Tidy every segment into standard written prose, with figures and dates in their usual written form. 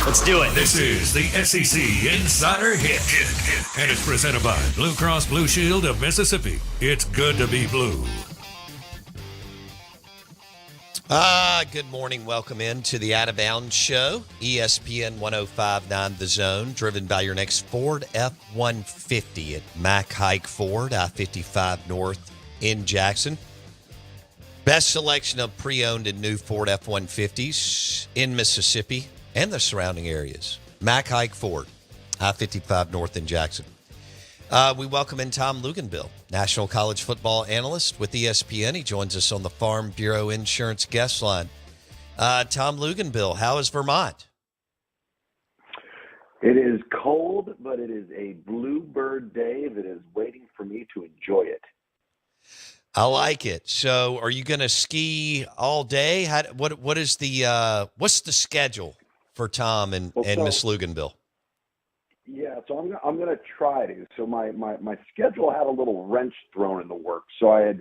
Let's do it. This is the SEC Insider Hit. And it's presented by Blue Cross Blue Shield of Mississippi. It's good to be blue. Good morning. Welcome into the Out of Bounds Show. ESPN 105.9 The Zone, driven by your next Ford F-150 at Mack Hike Ford, I-55 North in Jackson. Best selection of pre-owned and new Ford F-150s in Mississippi and the surrounding areas. Mack Hike Ford, I-55 North in Jackson. We welcome in Tom Luginbill, National College Football Analyst with ESPN. He joins us on the Farm Bureau Insurance guest line. Tom Luginbill, how is Vermont? It is cold, but it is a bluebird day that is waiting for me to enjoy it. I like it. So, are you going to ski all day? What's the schedule for Tom and Miss Luginbill? Yeah, so I'm going to try to. So my schedule had a little wrench thrown in the works. So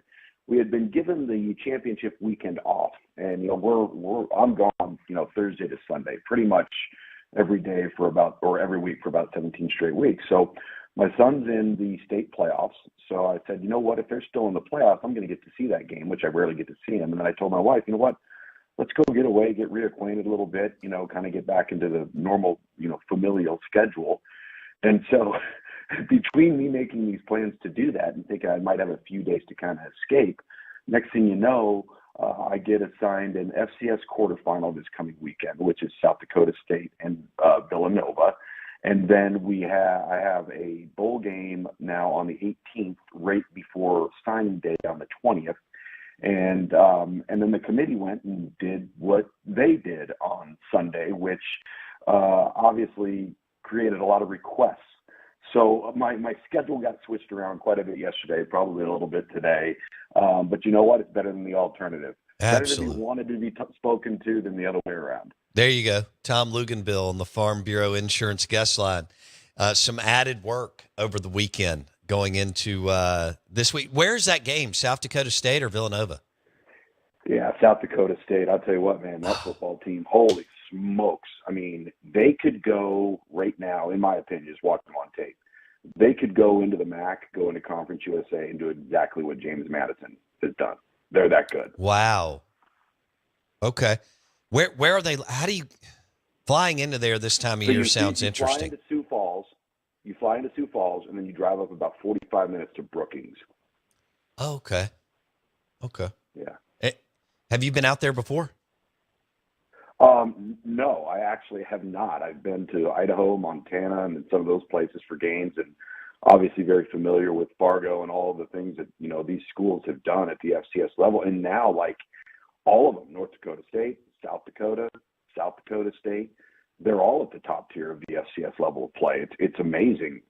we had been given the championship weekend off, and I'm gone Thursday to Sunday, pretty much every day every week for about 17 straight weeks. So my son's in the state playoffs. So I said, you know what, if they're still in the playoffs, I'm going to get to see that game, which I rarely get to see him. And then I told my wife, you know what, let's go get away, get reacquainted a little bit, kind of get back into the normal, familial schedule. And so between me making these plans to do that and thinking I might have a few days to kind of escape, next thing you know, I get assigned an FCS quarterfinal this coming weekend, which is South Dakota State and Villanova. And then I have a bowl game now on the 18th, right before signing day on the 20th. And then the committee went and did what they did on Sunday, which obviously created a lot of requests. So my schedule got switched around quite a bit yesterday, probably a little bit today. But you know what? It's better than the alternative. Absolutely. Better to be wanted to be spoken to than the other way around. There you go. Tom Luginbill on the Farm Bureau Insurance guest line. Some added work over the weekend going into this week. Where's that game? South Dakota State or Villanova? Yeah, South Dakota State. I'll tell you what, man, that football team, holy smokes. I mean, they could go right now, in my opinion, just watch them on tape. They could go into the MAC, go into Conference USA, and do exactly what James Madison has done. They're that good. Wow. Okay. Where are they? How do you flying into there this time of year sounds interesting. You fly into Sioux Falls, and then you drive up about 45 minutes to Brookings. Oh, okay. Okay. Yeah. Have you been out there before? No, I actually have not. I've been to Idaho, Montana, and some of those places for games, and obviously very familiar with Fargo and all of the things that, these schools have done at the FCS level. And now, like all of them, North Dakota State, South Dakota State, they're all at the top tier of the FCS level of play. It's amazing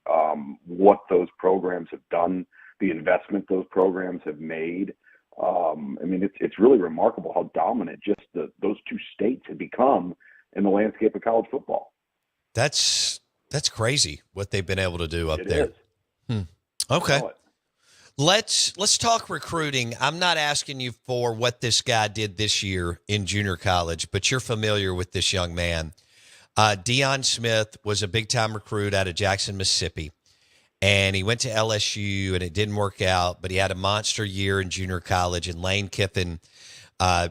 what those programs have done, the investment those programs have made. I mean, it's really remarkable how dominant just those two states have become in the landscape of college football. That's crazy what they've been able to do up there. Is. Okay. Let's talk recruiting. I'm not asking you for what this guy did this year in junior college, but you're familiar with this young man. Deion Smith was a big-time recruit out of Jackson, Mississippi. And he went to LSU, and it didn't work out, but he had a monster year in junior college, and Lane Kiffin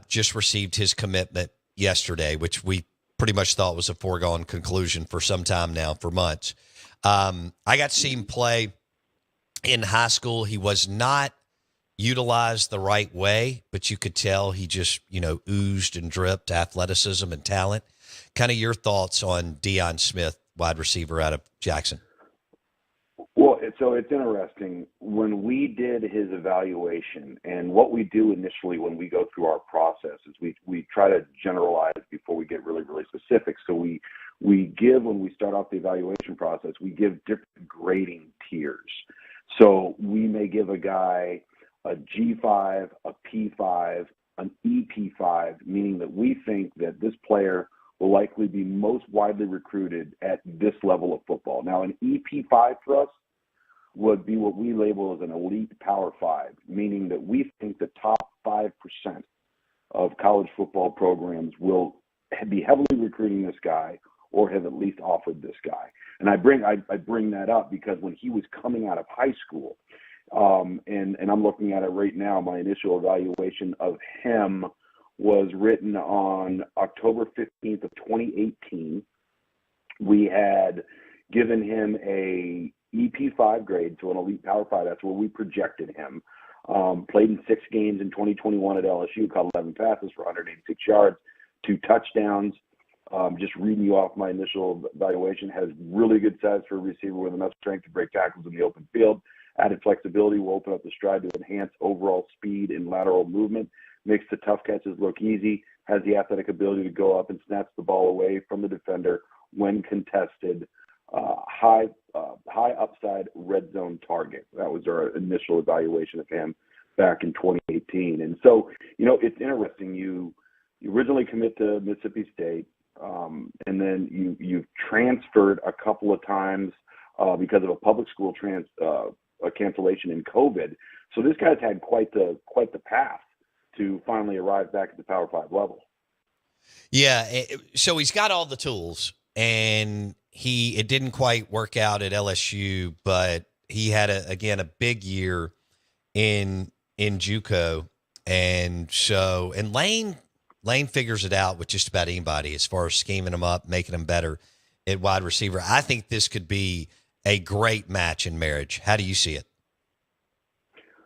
just received his commitment yesterday, which we pretty much thought was a foregone conclusion for some time now, for months. I got to see him play in high school. He was not utilized the right way, but you could tell he just, oozed and dripped athleticism and talent. Kind of your thoughts on Deion Smith, wide receiver out of Jackson. Well, so it's interesting. When we did his evaluation, and what we do initially when we go through our process is we try to generalize before we get really, really specific. So we give, when we start off the evaluation process, we give different grading tiers. So we may give a guy a G5, a P5, an EP5, meaning that we think that this player will likely be most widely recruited at this level of football. Now, an EP5 for us would be what we label as an elite Power 5, meaning that we think the top 5% of college football programs will be heavily recruiting this guy, or have at least offered this guy. And I bring that up because when he was coming out of high school, and I'm looking at it right now, my initial evaluation of him was written on October 15th of 2018. We had given him a EP5 grade, so an elite Power 5. That's where we projected him. Played in 6 games in 2021 at LSU, caught 11 passes for 186 yards, 2 touchdowns. Just reading you off my initial evaluation, has really good size for a receiver with enough strength to break tackles in the open field. Added flexibility will open up the stride to enhance overall speed and lateral movement. Makes the tough catches look easy. Has the athletic ability to go up and snatch the ball away from the defender when contested. High upside red zone target. That was our initial evaluation of him back in 2018. And so, it's interesting. You originally commit to Mississippi State, and then you've transferred a couple of times because of a public school a cancellation in COVID. So this guy's had quite the path to finally arrive back at the Power 5 level. Yeah, so he's got all the tools, and it didn't quite work out at LSU, but he had a big year in JUCO, and Lane figures it out with just about anybody as far as scheming them up, making them better at wide receiver. I think this could be a great match in marriage. How do you see it?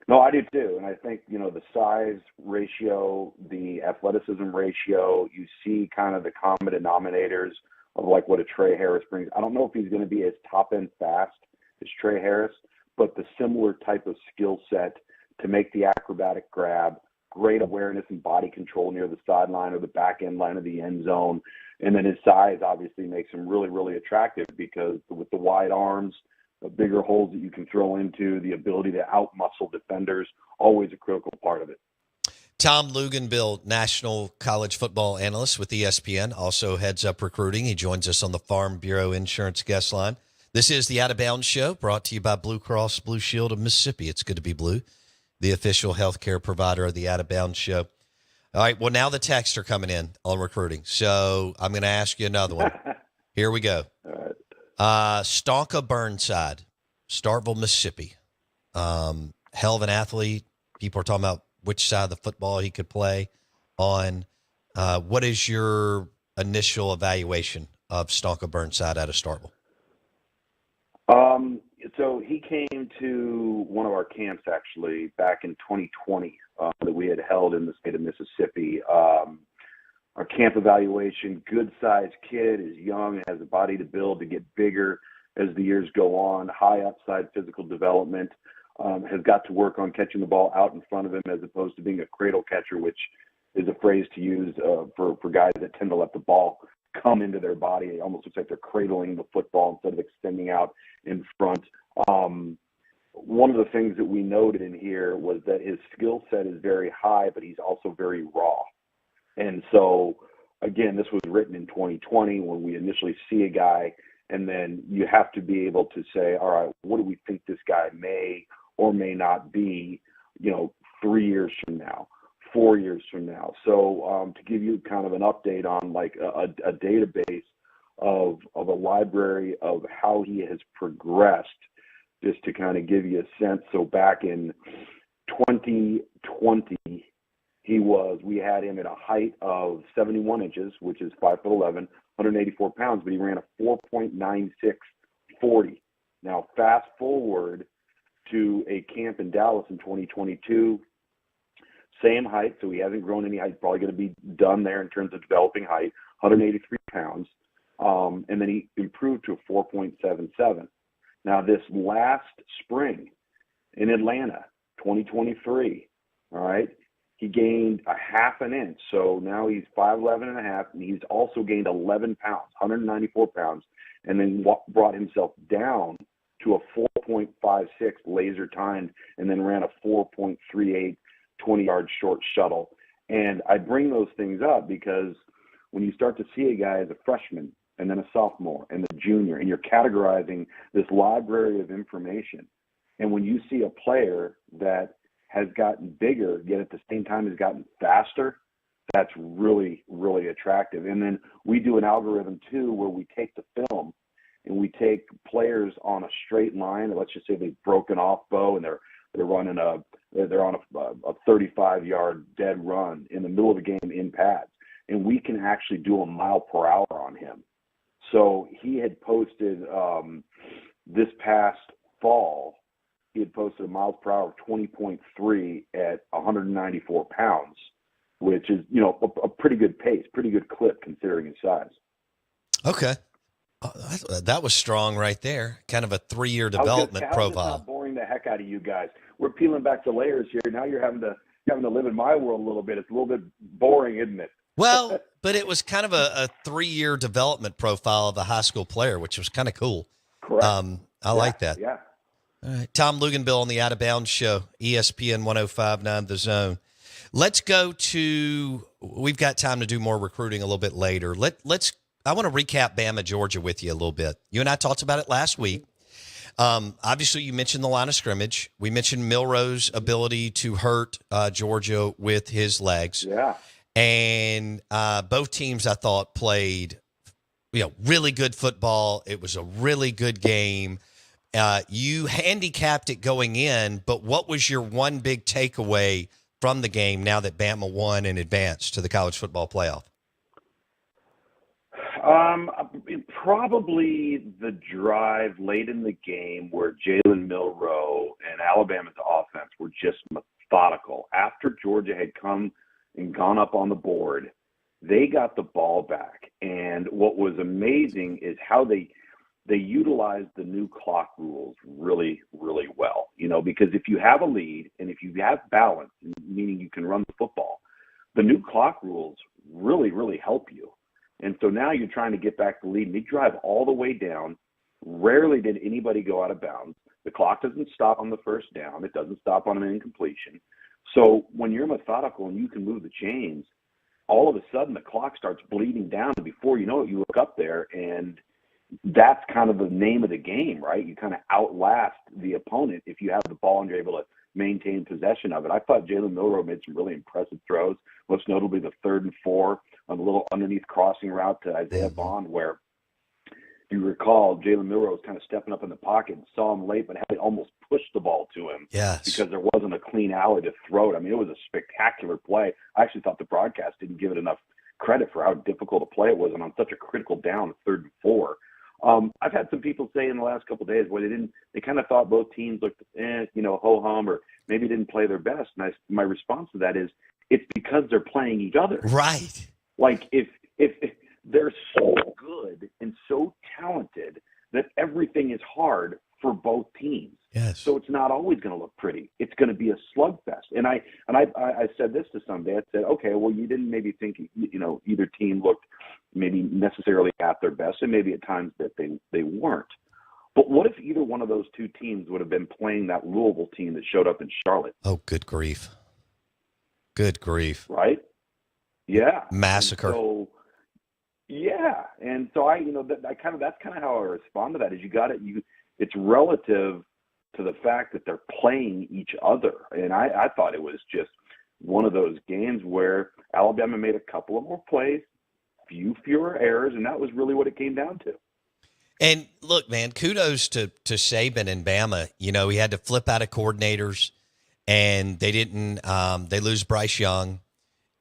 No, I do too. And I think, the size ratio, the athleticism ratio, you see kind of the common denominators of like what a Trey Harris brings. I don't know if he's going to be as top end fast as Trey Harris, but the similar type of skill set to make the acrobatic grab, great awareness and body control near the sideline or the back end line of the end zone. And then his size obviously makes him really, really attractive because with the wide arms, the bigger holes that you can throw into, the ability to out-muscle defenders, always a critical part of it. Tom Luginbill, national college football analyst with ESPN, also heads up recruiting. He joins us on the Farm Bureau Insurance guest line. This is the Out of Bounds Show, brought to you by Blue Cross Blue Shield of Mississippi. It's good to be blue, the official healthcare provider of the Out of Bounds Show. All right, well, now the texts are coming in on recruiting, so I'm going to ask you another one. Here we go. All right. Stonka Burnside, Starkville, Mississippi. Hell of an athlete. People are talking about which side of the football he could play on. What is your initial evaluation of Stonka Burnside out of Starkville? So he came to one of our camps actually back in 2020 that we had held in the state of Mississippi. Our camp evaluation, good-sized kid, is young, has a body to build to get bigger as the years go on, high upside physical development, has got to work on catching the ball out in front of him as opposed to being a cradle catcher, which is a phrase to use for guys that tend to let the ball come into their body. It almost looks like they're cradling the football instead of extending out in front. One of the things that we noted in here was that his skill set is very high, but he's also very raw. And so, again, this was written in 2020 when we initially see a guy, and then you have to be able to say, all right, what do we think this guy may or may not be, 3 years from now, 4 years from now. So to give you kind of an update on like a database of a library of how he has progressed, just to kind of give you a sense. So back in 2020, we had him at a height of 71 inches, which is 5'11", 184 pounds, but he ran a 4.9640. Now, fast forward to a camp in Dallas in 2022, same height, so he hasn't grown any height, probably going to be done there in terms of developing height, 183 pounds, and then he improved to a 4.77. Now, this last spring in Atlanta, 2023, all right, he gained a half an inch. So now he's 5'11 and a half, and he's also gained 11 pounds, 194 pounds, and then brought himself down to a 4.56 laser timed, and then ran a 4.38 20-yard short shuttle. And I bring those things up because when you start to see a guy as a freshman and then a sophomore and a junior, and you're categorizing this library of information, and when you see a player that has gotten bigger, yet at the same time has gotten faster, that's really, really attractive. And then we do an algorithm too, where we take the film and we take players on a straight line. Let's just say they've broken off, Bo, and they're on a 35-yard dead run in the middle of the game in pads, and we can actually do a mile per hour on him. So he had posted this past fall, he had posted a miles per hour of 20.3 at 194 pounds, which is, a pretty good pace, pretty good clip considering his size. Okay. That was strong right there. Kind of a 3-year development How's profile. This not boring the heck out of you guys? We're peeling back the layers here. Now you're having to live in my world a little bit. It's a little bit boring, isn't it? Well, but it was kind of a 3-year development profile of a high school player, which was kind of cool. Correct. I like that. Yeah. All right. Tom Luginbill on the Out of Bounds Show, ESPN 105.9 The Zone. Let's go to, we've got time to do more recruiting a little bit later. I want to recap Bama, Georgia with you a little bit. You and I talked about it last week. Obviously, you mentioned the line of scrimmage. We mentioned Milroe's ability to hurt Georgia with his legs. Yeah. And both teams, I thought, played really good football. It was a really good game. You handicapped it going in, but what was your one big takeaway from the game now that Bama won and advanced to the college football playoff? Probably the drive late in the game where Jalen Milroe and Alabama's offense were just methodical. After Georgia had come and gone up on the board, they got the ball back. And what was amazing is how they utilized the new clock rules really, really well. Because if you have a lead and if you have balance, meaning you can run the football, the new clock rules really, really help you. And so now you're trying to get back the lead, and they drive all the way down. Rarely did anybody go out of bounds. The clock doesn't stop on the first down. It doesn't stop on an incompletion. So when you're methodical and you can move the chains, all of a sudden the clock starts bleeding down, and before you know it, you look up there, and that's kind of the name of the game, right? You kind of outlast the opponent if you have the ball and you're able to maintain possession of it. I thought Jalen Milroe made some really impressive throws, most notably the 3rd and 4 on the little underneath crossing route to Isaiah Bond, where you recall Jalen Milroe was kind of stepping up in the pocket and saw him late, but had to almost push the ball to him because there wasn't a clean alley to throw it. I mean, it was a spectacular play. I actually thought the broadcast didn't give it enough credit for how difficult a play it was, and on such a critical down, 3rd and 4. I've had some people say in the last couple of days, they kind of thought both teams looked, ho-hum, or maybe didn't play their best. And my response to that is, it's because they're playing each other. Right. Like if they're so good and so talented that everything is hard for both teams. Yes. So it's not always going to look pretty. It's going to be a slugfest. And I said this to somebody. I said, okay, well, you didn't maybe think either team looked maybe necessarily at their best, and maybe at times that they weren't. But what if either one of those two teams would have been playing that Louisville team that showed up in Charlotte? Oh, good grief. Good grief. Right? Yeah. Massacre. And so that's kind of how I respond to that. Is it's relative to the fact that they're playing each other. And I thought it was just one of those games where Alabama made a couple of more plays, fewer errors, and that was really what it came down to. And look, man, kudos to Saban and Bama. He had to flip out of coordinators, and they didn't. They lose Bryce Young,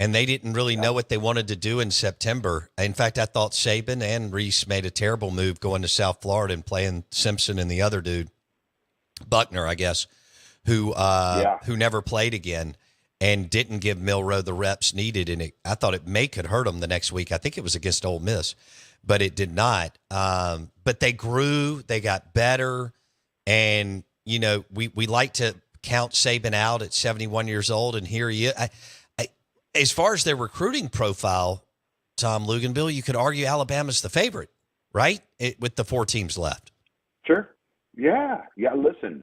and they didn't really know what they wanted to do in September. In fact, I thought Saban and Reese made a terrible move going to South Florida and playing Simpson and the other dude, Buckner, I guess, who never played again, and didn't give Milroe the reps needed. And I thought it could hurt him the next week. I think it was against Ole Miss, but it did not. But they grew, they got better. And, we like to count Saban out at 71 years old. And here he is. As far as their recruiting profile, Tom Luginbill, you could argue Alabama's the favorite, right? With the 4 teams left. Sure. Yeah. Listen,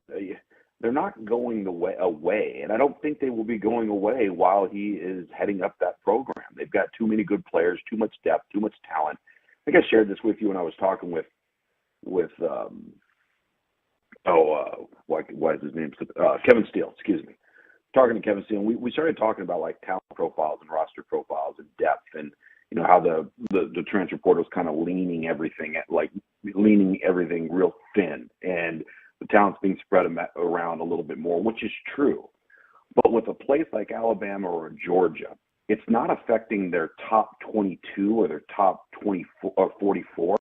they're not going away, and I don't think they will be going away while he is heading up that program. They've got too many good players, too much depth, too much talent. I think I shared this with you when I was talking with what is his name? Kevin Steele, excuse me. talking to Kevin Steele, we started talking about like talent profiles and roster profiles and depth, and how the transfer portal is kind of leaning everything real thin, and the talent's being spread around a little bit more, which is true. But with a place like Alabama or Georgia, it's not affecting their top 22 or their top 24 or 44,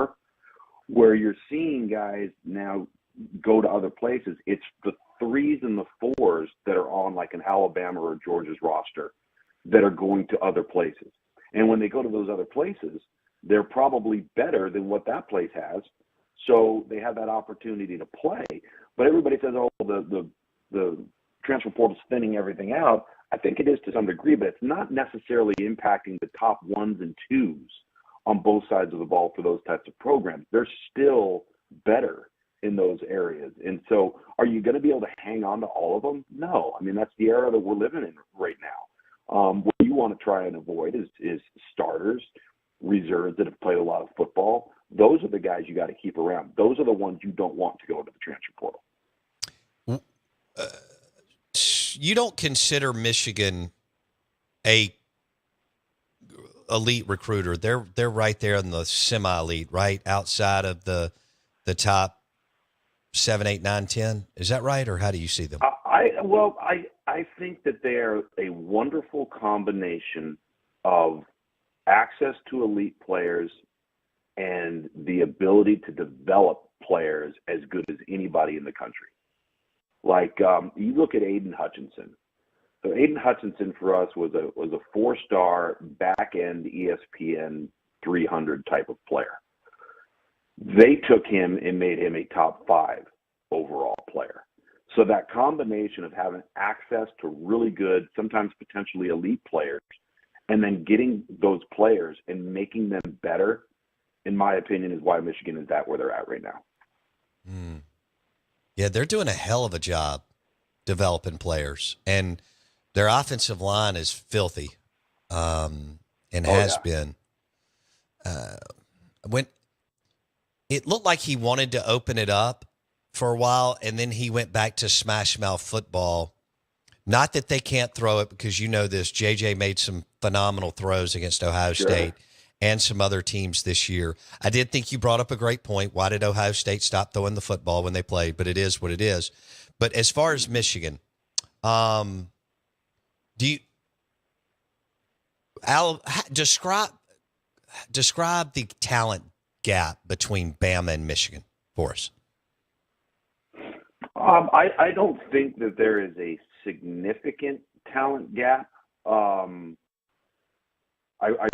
where you're seeing guys now go to other places. It's the 3s and the 4s that are on like an Alabama or Georgia's roster that are going to other places. And when they go to those other places, they're probably better than what that place has. So they have that opportunity to play. But everybody says, oh, the transfer portal's thinning everything out. I think it is to some degree, but it's not necessarily impacting the top 1s and 2s on both sides of the ball for those types of programs. They're still better in those areas. And so are you going to be able to hang on to all of them? No. I mean, that's the era that we're living in right now. What you want to try and avoid is starters, reserves that have played a lot of football. Those are the guys you got to keep around. Those are the ones you don't want to go into the transfer portal. You don't consider Michigan a elite recruiter. They're right there in the semi-elite, right? Outside of the top 7, 8, 9, 10. Is that right, or how do you see them? I think that they are a wonderful combination of access to elite players and the ability to develop players as good as anybody in the country. Like you look at Aiden Hutchinson. So Aiden Hutchinson for us was a 4-star back-end ESPN 300 type of player. They took him and made him a top 5 overall player. So that combination of having access to really good, sometimes potentially elite players, and then getting those players and making them better, in my opinion, is why Michigan is at where they're at right now. Mm. Yeah, they're doing a hell of a job developing players, and their offensive line is filthy, and has been. When it looked like he wanted to open it up for a while, and then he went back to smash mouth football. Not that they can't throw it, because you know this. JJ made some phenomenal throws against Ohio State and some other teams this year. I did think you brought up a great point. Why did Ohio State stop throwing the football when they played? But it is what it is. But as far as Michigan, describe the talent gap between Bama and Michigan for us? I don't think that there is a significant talent gap. I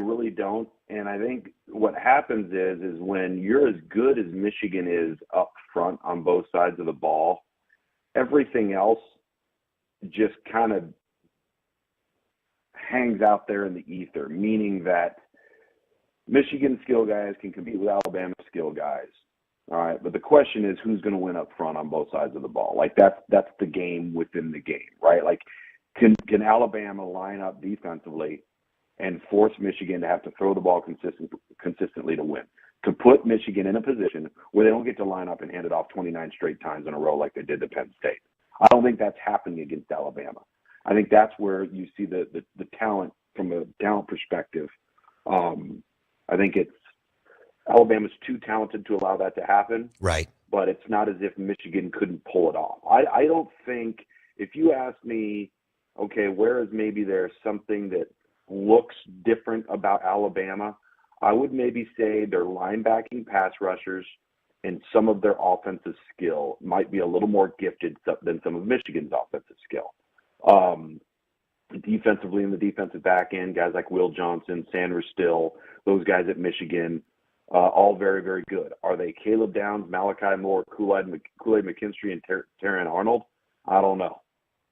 really don't. And I think what happens is when you're as good as Michigan is up front on both sides of the ball, everything else just kind of hangs out there in the ether, meaning that Michigan skill guys can compete with Alabama skill guys. All right, but the question is who's going to win up front on both sides of the ball. Like that's the game within the game, right? Like can Alabama line up defensively and force Michigan to have to throw the ball consistently to win, to put Michigan in a position where they don't get to line up and hand it off 29 straight times in a row like they did to Penn State. I don't think that's happening against Alabama. I think that's where you see the talent from a talent perspective. I think it's Alabama's too talented to allow that to happen. Right. But it's not as if Michigan couldn't pull it off. I don't think, if you ask me, okay, where is maybe there's something that looks different about Alabama, I would maybe say their linebacking pass rushers and some of their offensive skill might be a little more gifted than some of Michigan's offensive skill. Defensively in the defensive back end, guys like Will Johnson, Sanders Still, those guys at Michigan, all very, very good. Are they Caleb Downs, Malachi Moore, Kool-Aid McKinstry, and Terran Arnold? I don't know.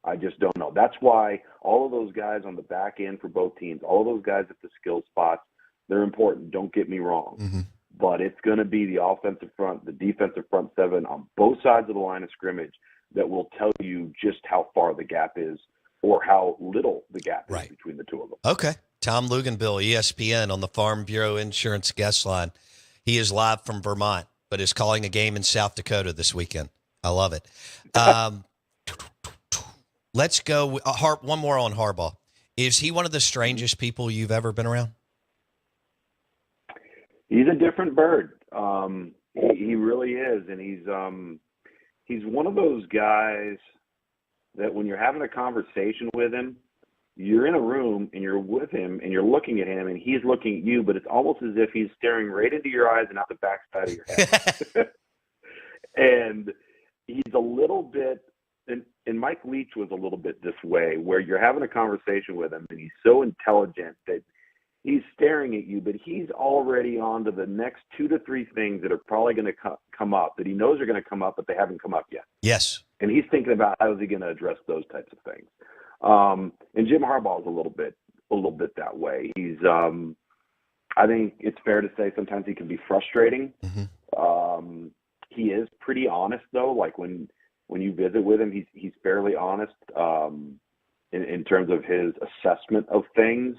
I just don't know. That's why all of those guys on the back end for both teams, all of those guys at the skill spots, they're important. Don't get me wrong. Mm-hmm. But it's going to be the offensive front, the defensive front seven on both sides of the line of scrimmage that will tell you just how far the gap is or how little the gap is between the two of them. Okay. Tom Luginbill, ESPN, on the Farm Bureau Insurance guest line. He is live from Vermont, but is calling a game in South Dakota this weekend. I love it. let's go one more on Harbaugh. Is he one of the strangest people you've ever been around? He's a different bird. He really is, and he's one of those guys that when you're having a conversation with him, you're in a room and you're with him and you're looking at him and he's looking at you, but it's almost as if he's staring right into your eyes and out the backside of your head. And he's a little bit, and Mike Leach was a little bit this way, where you're having a conversation with him and he's so intelligent that he's staring at you, but he's already on to the next 2 to 3 things that are probably going to come up, that he knows are going to come up, but they haven't come up yet. Yes. And he's thinking about how is he going to address those types of things. And Jim Harbaugh is a little bit that way. He's, I think it's fair to say sometimes he can be frustrating. Mm-hmm. He is pretty honest though. Like when you visit with him, he's fairly honest, in terms of his assessment of things,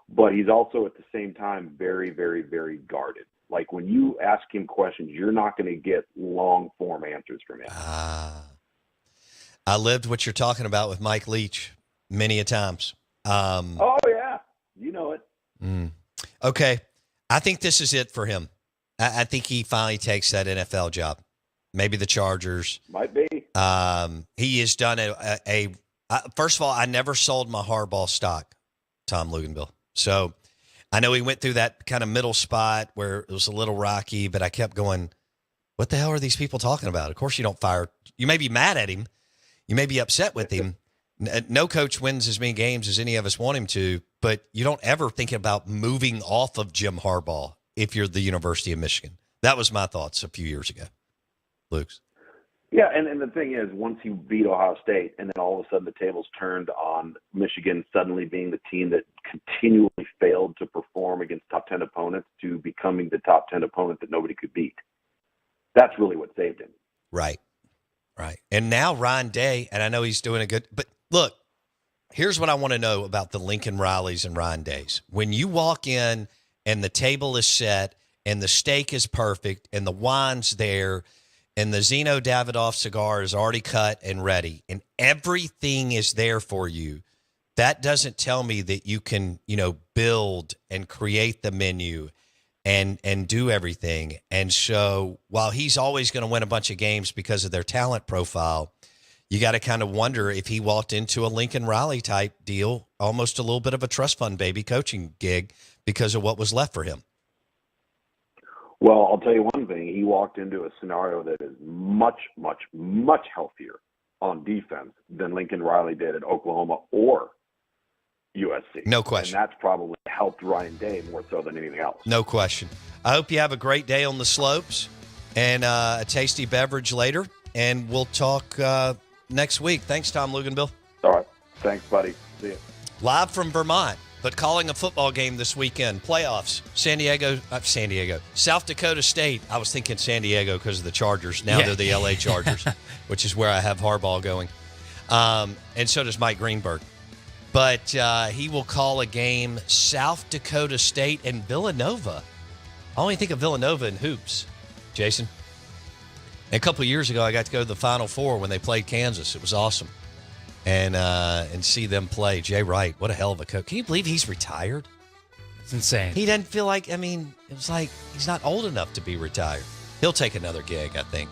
but he's also at the same time very, very, very guarded. Like when you ask him questions, you're not going to get long form answers from him. I lived what you're talking about with Mike Leach many a times. Oh yeah, you know it. Okay, I think this is it for him. I think he finally takes that NFL job. Maybe the Chargers. Might be. He has done first of all, I never sold my Harbaugh stock, Tom Luginbill. So I know he went through that kind of middle spot where it was a little rocky, but I kept going, what the hell are these people talking about? Of course you don't fire. You may be mad at him. You may be upset with him. No coach wins as many games as any of us want him to, but you don't ever think about moving off of Jim Harbaugh if you're the University of Michigan. That was my thoughts a few years ago. Luke's. Yeah, and the thing is, once you beat Ohio State, and then all of a sudden the tables turned on Michigan suddenly being the team that continually failed to perform against top 10 opponents to becoming the top 10 opponent that nobody could beat. That's really what saved him. Right. And now Ryan Day, and I know he's doing a good, but look, here's what I want to know about the Lincoln Rileys and Ryan Days. When you walk in and the table is set and the steak is perfect and the wine's there and the Zeno Davidoff cigar is already cut and ready and everything is there for you, that doesn't tell me that you can, build and create the menu and do everything. And so while he's always going to win a bunch of games because of their talent profile, you got to kind of wonder if he walked into a Lincoln Riley type deal, almost a little bit of a trust fund baby coaching gig because of what was left for him. Well, I'll tell you one thing. He walked into a scenario that is much, much, much healthier on defense than Lincoln Riley did at Oklahoma or USC. No question. And that's probably helped Ryan Day more so than anything else. No question. I hope you have a great day on the slopes and a tasty beverage later, and we'll talk next week. Thanks, Tom Luginbill. All right. Thanks, buddy. See you. Live from Vermont, but calling a football game this weekend. Playoffs. South Dakota State. I was thinking San Diego because of the Chargers. Now they're the LA Chargers, which is where I have Harbaugh going. And so does Mike Greenberg. But he will call a game South Dakota State and Villanova. I only think of Villanova in hoops, Jason. And a couple of years ago, I got to go to the Final Four when they played Kansas. It was awesome. And see them play. Jay Wright, what a hell of a coach. Can you believe he's retired? It's insane. He doesn't feel like, it was like he's not old enough to be retired. He'll take another gig, I think.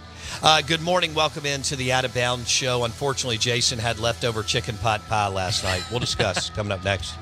Good morning. Welcome into the Out of Bounds show. Unfortunately, Jason had leftover chicken pot pie last night. We'll discuss coming up next.